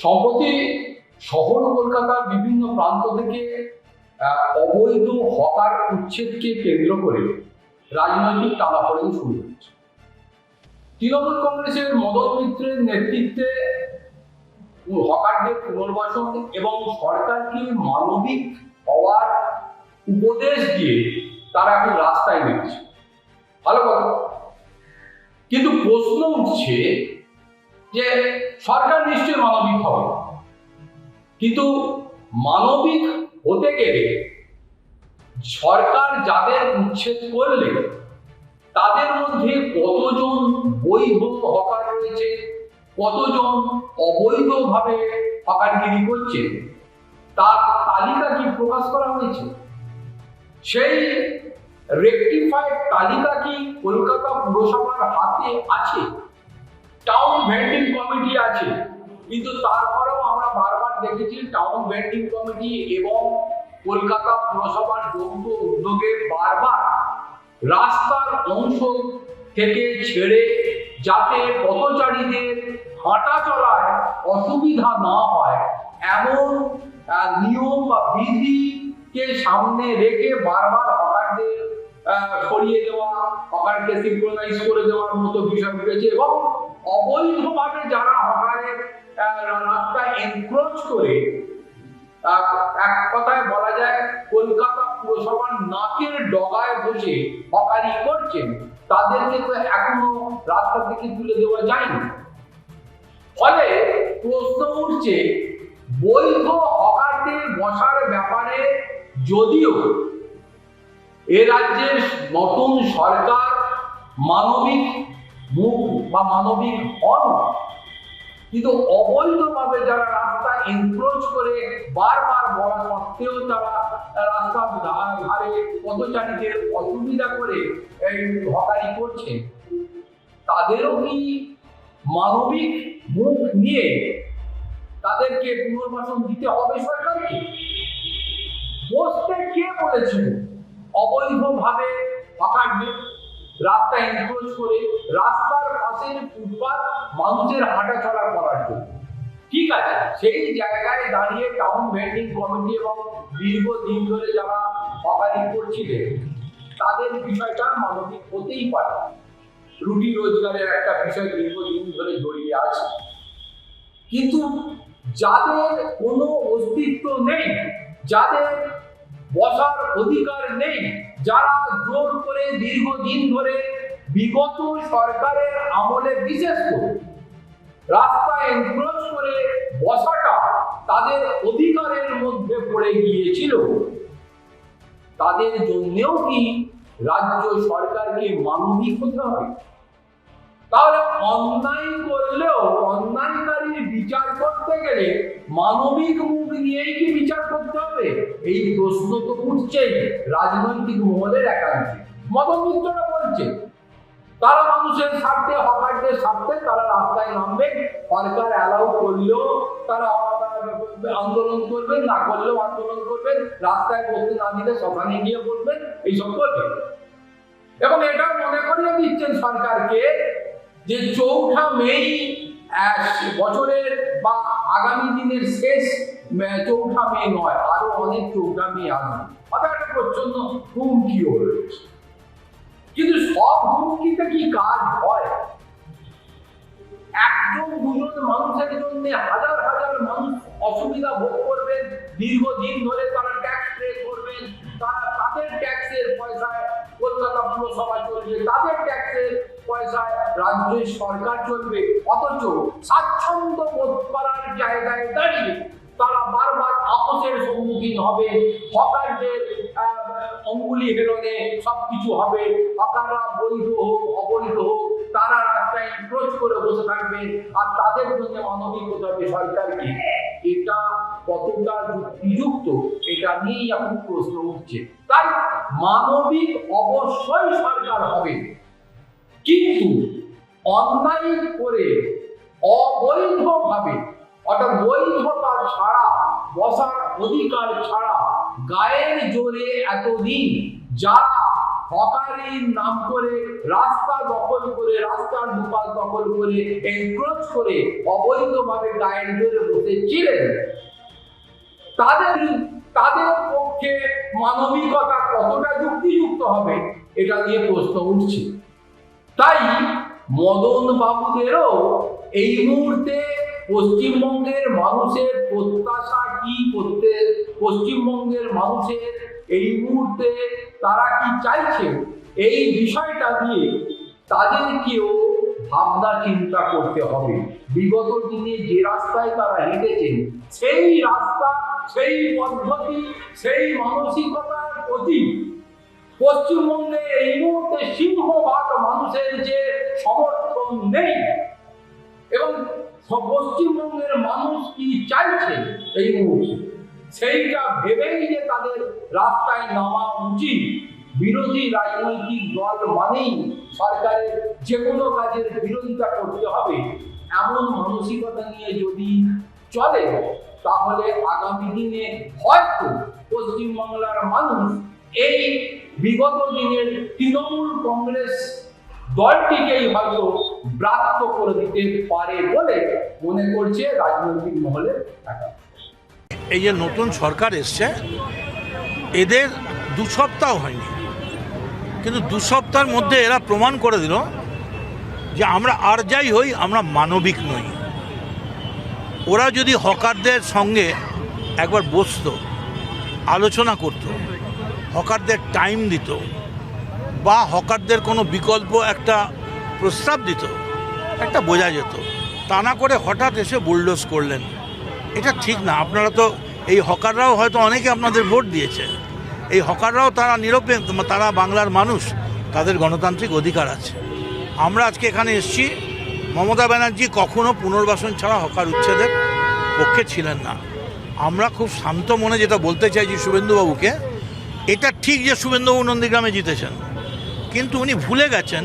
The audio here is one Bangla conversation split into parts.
সম্প্রতি শহর কলকাতার বিভিন্ন প্রান্ত থেকে অবৈধ হকার উচ্ছেদকে কেন্দ্র করে রাজনৈতিক টানাপোড়েন শুরু হয়েছে। তৃণমূল কংগ্রেসের মদন মিত্রের নেতৃত্বে হকারদের পুনর্বাসন এবং সরকারকে মানবিক হওয়ার উপদেশ দিয়ে তারা এখন রাস্তায় নেমেছে, ভালো কথা। কিন্তু প্রশ্ন উঠছে যে সরকার নিশ্চয়ই মানবিক হবে, কিন্তু মানবিক হতে গেলে সরকার যাদের উচ্ছেদ করলে তাদের মধ্যে কতজন বৈধ হকার রয়েছে, কতজন অবৈধভাবে হকারগিরি করছে তার তালিকা কি প্রকাশ করা হয়েছে? সেই রেকটিফাইড তালিকা কি কলকাতা পুরসভার হাতে আছে? টাউন ভেন্ডিং কমিটি আছে, কিন্তু তারপরেও আমরা বারবার দেখেছি টাউন ভেন্ডিং কমিটি এবং কলকাতা পুরসভার যৌথ উদ্যোগে বারবার রাস্তার অংশ থেকে ছেড়ে যাতে পথচারীদের হাঁটা চলায় অসুবিধা না হয় এমন নিয়ম বা বিধিকে সামনে রেখে বারবার হকারদের সরিয়ে দেওয়া, হকারকে সিনক্রোনাইজ করে দেওয়ার মতো বিষয় উঠেছে। এবং অবৈধভাবে যারা হকারের রাস্তায় এনক্রোচ করে, এক কথায় বলা যায় কলকাতা পুরসভার নাকের ডগায় বসে হকারি করছেন, তাদেরকে তো এখনো রাস্তা থেকে তুলে দেওয়া যায়নি। ফলে প্রশ্ন উঠছে বৈধ হকারদের বসার ব্যাপারে যদিও এ রাজ্যের নতুন সরকার মানবিক মুখ বা মানবিক হন, কিন্তু অবৈধভাবে যারা রাস্তা এনক্রোচ করে বারবার বলা সত্ত্বেও তারা রাস্তার ধারে পথচারীদের অসুবিধা করে এই হকারি করছে, তাদেরও কি মানবিক মুখ নিয়ে তাদেরকে পুনর্বাসন দিতে হবে সরকারকে? বসতে কে বলেছিল অবৈধভাবে হকারদের রাস্তা এনক্রোচ করে রাস্তার পাশের ফুটপাত মানুষের হাঁটা চলা করার জন্য? ঠিক আছে, সেই জায়গায় দাঁড়িয়ে টাউন ভেন্ডিং কমিটি এবং দীর্ঘদিন ধরে যারা হকারি করছিলেন তাদের বিষয়টা মানবিক হতেই পারে। রুটি রোজগারের একটা বিষয় দীর্ঘদিন ধরে জড়িয়ে আছে, কিন্তু যাদের কোনো অস্তিত্ব নেই, যাদের বসার অধিকার নেই, যারা জোর করে দীর্ঘদিন ধরে বিগত সরকারের আমলে বিশেষ করে রাস্তা এনক্রোচ করে বসাটা তাদের অধিকারের মধ্যে পড়ে গিয়েছিল, তাদের জন্যেও কি রাজ্য সরকারকে মানবিক হতে হবে? তাহলে অন্যায় করলেও অন্যায়কারীর বিচার করতে গেলে মানবিক মুখ নিয়েই কি বিচার করতে হবে? এই প্রশ্ন তো উঠছেই রাজনৈতিক মহলের একাংশে। মদন মিত্ররা বলছে তারা মানুষের স্বার্থে, হকারদের স্বার্থে তারা রাস্তায় নামবে, সরকার অ্যালাউ করলেও তারা আন্দোলন করবেন, না করলেও আন্দোলন করবেন, রাস্তায় বসতে না দিলে সকালে গিয়ে বলবেন, এইসব করবেন। এবং এটা মনে করিয়ে দিচ্ছেন সরকারকে যে 4 মে বছরের বা আগামী দিনের শেষ 4 মে নয়, আরো অনেক 4 মে আসবে। অর্থাৎ একটা প্রচন্ড হুমকিও রয়েছে, কিন্তু সব হুমকিতে কি কাজ হয়? একজন দুজন মানুষের জন্য হাজার হাজার মানুষ অসুবিধা ভোগ করবেন, দীর্ঘদিন ধরে তারা ট্যাক্স পে করবেন, তারা তাদের ট্যাক্সের পয়সায় কলকাতা পুরসভা চলবে, তাদের ট্যাক্সের পয়সায় রাজ্যের সরকার চলবে, অথচ স্বাচ্ছন্দ্য বোধ করার জায়গায় দাঁড়িয়ে তারা বারবার আপোষের সম্মুখীন হবে, হকারদের অঙ্গুলি হেলনে সবকিছু হবে, হকাররা বৈধ হোক অবৈধ হোক তারা রাস্তায় এনক্রোচ করে বসে থাকবে, আর তাদের জন্য মানবিক হতে হবে সরকারকে। এটা কতটা যুক্তিযুক্ত এটা নিয়েই এখন প্রশ্ন উঠছে। তাই মানবিক অবশ্যই সরকার হবে, কিন্তু অন্যায় করে অবৈধভাবে, অর্থাৎ বৈধতা ছাড়া, বসার অধিকার ছাড়া গায়ের জোরে এতদিন যারা হকারির নাম করে রাস্তা দখল করে, রাস্তার দুপাশ দখল করে, এনক্রোচ করে অবৈধভাবে গায়ের ধরে বসেছিলেন, তাদের পক্ষে মানবিকতা কতটা যুক্তিযুক্ত হবে এটা নিয়ে প্রশ্ন উঠছে। তাই মদন বাবুদেরও এই মুহূর্তে পশ্চিমবঙ্গের মানুষের প্রত্যাশা কি করতে, পশ্চিমবঙ্গের মানুষের এই মুহূর্তে তারা কি চাইছে, এই বিষয়টা নিয়ে তাদেরকেও ভাবনা চিন্তা করতে হবে। বিগত দিনে যে রাস্তায় তারা হেঁটেছেন, সেই রাস্তা, সেই পদ্ধতি, সেই মানসিকতার প্রতি পশ্চিমবঙ্গে এই মুহূর্তে সিংহভাগ মানুষের যে সমর্থন নেই, এবং পশ্চিমবঙ্গের মানুষ কি চাইছে এই মুহূর্তে সেইটা ভেবেই যে তাদের রাস্তায় নামা উচিত। বিরোধী রাজনৈতিক দল মানেই সরকারের যে কোনো কাজের বিরোধিতা করতে হবে, এমন মানসিকতা নিয়ে যদি চলে, তাহলে আগামী দিনে হয়তো পশ্চিমবাংলার মানুষ এই বিগত দিনের তৃণমূল কংগ্রেস দলটিকেই হয়তো ব্রাত্য করে দিতে পারে বলে মনে করছে রাজনৈতিক মহলে। এই যে নতুন সরকার এসছে, এদের 2 সপ্তাহ হয়নি, কিন্তু 2 সপ্তাহের মধ্যে এরা প্রমাণ করে দিল যে আমরা আর যাই হই, আমরা মানবিক নই। ওরা যদি হকারদের সঙ্গে একবার বসতো, আলোচনা করত, হকারদের টাইম দিত, বা হকারদের কোনো বিকল্প একটা প্রস্তাব দিত, একটা বোঝা যেত। তা না করে হঠাৎ এসে বুলডোজ করলেন, এটা ঠিক না। আপনারা তো এই হকাররাও হয়তো অনেকে আপনাদের ভোট দিয়েছে, এই হকাররাও তারা নিরপেক্ষ, তারা বাংলার মানুষ, তাদের গণতান্ত্রিক অধিকার আছে। আমরা আজকে এখানে এসেছি, মমতা ব্যানার্জি কখনো পুনর্বাসন ছাড়া হকার উচ্ছেদের পক্ষে ছিলেন না। আমরা খুব শান্ত মনে যেটা বলতে চাইছি শুভেন্দুবাবুকে, এটা ঠিক যে শুভেন্দুবাবু নন্দীগ্রামে জিতেছেন, কিন্তু উনি ভুলে গেছেন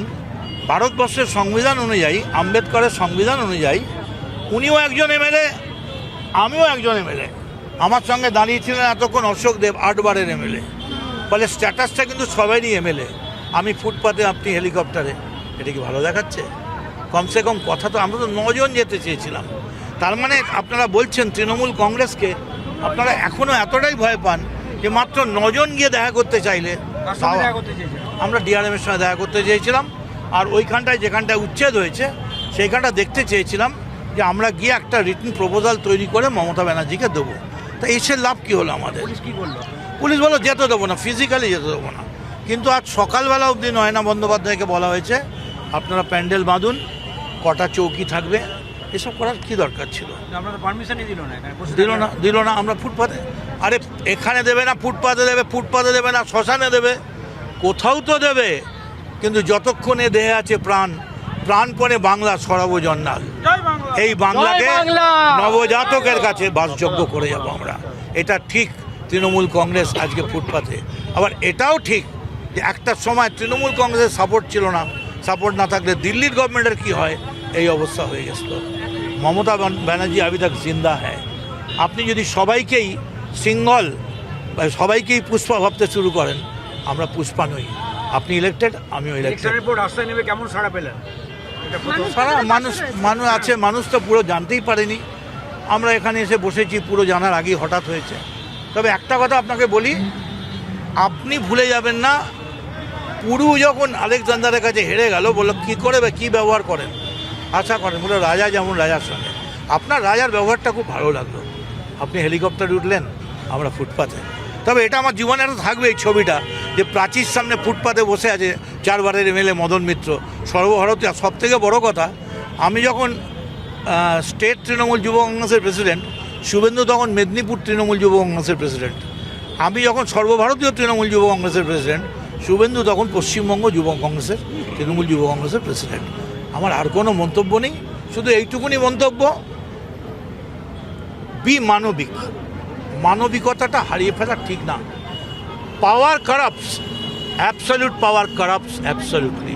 ভারতবর্ষের সংবিধান অনুযায়ী, আম্বেদকরের সংবিধান অনুযায়ী উনিও একজন এমএলএ, আমিও একজন এমএলএ। আমার সঙ্গে দাঁড়িয়েছিলেন এতক্ষণ অশোক দেব, 8 বারের এমএলএ। ফলে স্ট্যাটাসটা কিন্তু সবারই এমএলএ। আমি ফুটপাতে, আপনি হেলিকপ্টারে, এটা কি ভালো দেখাচ্ছে? কমসে কম কথা তো, আমরা তো 9 জন যেতে চেয়েছিলাম। তার মানে আপনারা বলছেন তৃণমূল কংগ্রেসকে আপনারা এখনও এতটাই ভয় পান যে মাত্র 9 জন গিয়ে দেখা করতে চাইলে। আমরা ডিআরএমের সঙ্গে দেখা করতে চেয়েছিলাম, আর ওইখানটায় যেখানটায় উচ্ছেদ হয়েছে সেইখানটা দেখতে চেয়েছিলাম যে আমরা গিয়ে একটা রিটেন প্রপোজাল তৈরি করে মমতা ব্যানার্জিকে দেবো। তা এসে লাভ কী হলো আমাদের? পুলিশ বলো যেতে দেবো না, ফিজিক্যালি যেতে দেবো না। কিন্তু আজ সকালবেলা অবধি নয়না বন্দ্যোপাধ্যায়কে বলা হয়েছে আপনারা প্যান্ডেল বাঁধুন, কটা চৌকি থাকবে, এসব করার কি দরকার ছিল? দিল না। আমরা ফুটপাতে, আরে এখানে দেবে না, ফুটপাতে দেবে না, শ্মশানে দেবে, কোথাও তো দেবে। কিন্তু যতক্ষণে দেহে আছে প্রাণ, প্রাণপণে বাংলা সরাবো জন্নাল। এই বাংলাকে নবজাতকের কাছে বাসযোগ্য করে যাব আমরা। এটা ঠিক তৃণমূল কংগ্রেস আজকে ফুটপাতে। আবার এটাও ঠিক যে একটা সময় তৃণমূল কংগ্রেসের সাপোর্ট ছিল না, সাপোর্ট না থাকলে দিল্লির গভর্নমেন্টের কি হয়, এই অবস্থা হয়ে গেছিল। মমতা ব্যানার্জি আবি তাক জিন্দা হ্যায়। আপনি যদি সবাইকেই সিঙ্গল, সবাইকেই পুষ্পা ভাবতে শুরু করেন, আমরা পুষ্পা নই। আপনি ইলেক্টেড, আমিও ইলেক্টেড। রাস্তায় নেমে কেমন সাড়া পেলেন? সারা মানুষ আছে, মানুষ তো পুরো জানতেই পারেনি। আমরা এখানে এসে বসেছি, পুরো জানার আগেই হঠাৎ হয়েছে। তবে একটা কথা আপনাকে বলি, আপনি ভুলে যাবেন না, পুরু যখন আলেকজান্ডারের কাছে হেরে গেল, বললো কী করে কী ব্যবহার করেন, আশা করেন, বলে রাজা যেমন রাজার সঙ্গে। আপনার রাজার ব্যবহারটা খুব ভালো লাগলো। আপনি হেলিকপ্টারে উঠলেন, আমরা ফুটপাতে। তবে এটা আমার জীবনে একটা থাকবে এই ছবিটা, যে প্রাচীর সামনে ফুটপাতে বসে আছে 4 বারের এমএলএ মদন মিত্র, সর্বভারতীয়। সব থেকে বড়ো কথা, আমি যখন স্টেট তৃণমূল যুব কংগ্রেসের প্রেসিডেন্ট, শুভেন্দু তখন মেদিনীপুর তৃণমূল যুব কংগ্রেসের প্রেসিডেন্ট। আমি যখন সর্বভারতীয় তৃণমূল যুব কংগ্রেসের প্রেসিডেন্ট, শুভেন্দু তখন পশ্চিমবঙ্গ যুব কংগ্রেসের, তৃণমূল যুব কংগ্রেসের প্রেসিডেন্ট। আমার আর কোনো মন্তব্য নেই, শুধু এইটুকুনি মন্তব্য, বি মানবিক। মানবিকতাটা হারিয়ে ফেলা ঠিক না। পাওয়ার কারাপ্টস, অ্যাবসলিউট পাওয়ার কারাপ্টস অ্যাবসলিউটলি।